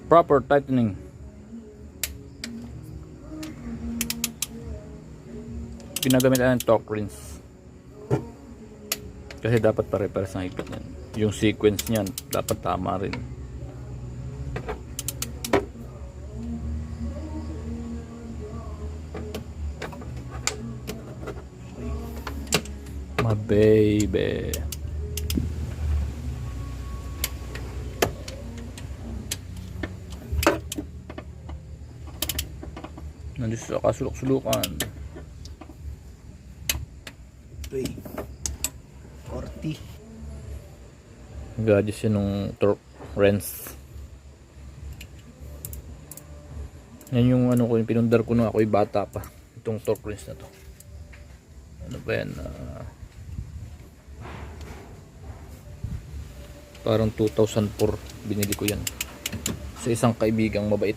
Proper tightening. Ginagamit ng torque wrench. Kasi dapat pare-pares ang higpit niyan. Yung sequence niyan dapat tama rin. My baby. Nandito sa kasulok-sulukan. 40. Gadgets yun nung torque wrench. Yan yung ano ko, yung pinundar ko nung ako'y bata pa. Itong torque wrench na to. Ano ba yan? Parang 2004 binili ko yan. Sa isang kaibigang mabait.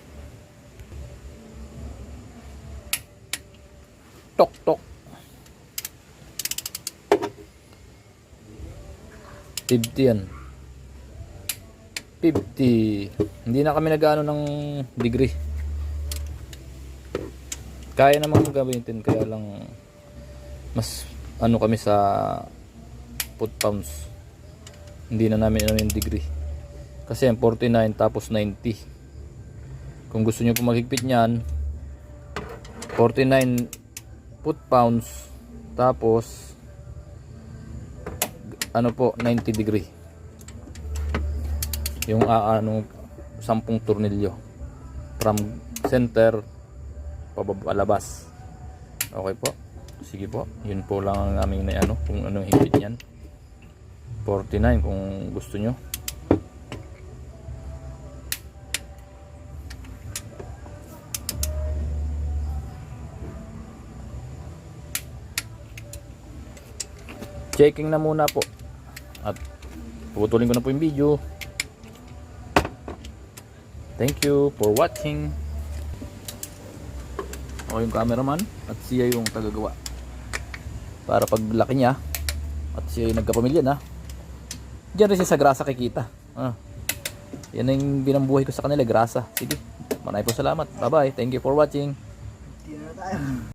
Tok tok. 50 yan. 50. Hindi na kami nag-ano ng degree. Kaya namang gamitin, kaya lang mas ano kami sa foot pounds. Hindi na namin ano yung degree. Kasi yung 49 tapos 90. Kung gusto nyo po maghigpit nyan, 49 foot pounds tapos ano po 90 degree yung ano 10 tornilyo from center pababas. Okay po, sige po, yun po lang ang aming na ano kung ano higpit yan. 49 kung gusto nyo. Checking na muna po at puputulin ko na po yung video. Thank you for watching. Ako yung cameraman at siya yung tagagawa para pag laki niya at siya yung nagkapamilya na, diyan rin siya sa grasa kikita. Yan yung binambuhay ko sa kanila, grasa. Sige, maraming po salamat. Bye bye, thank you for watching. Hindi na tayo.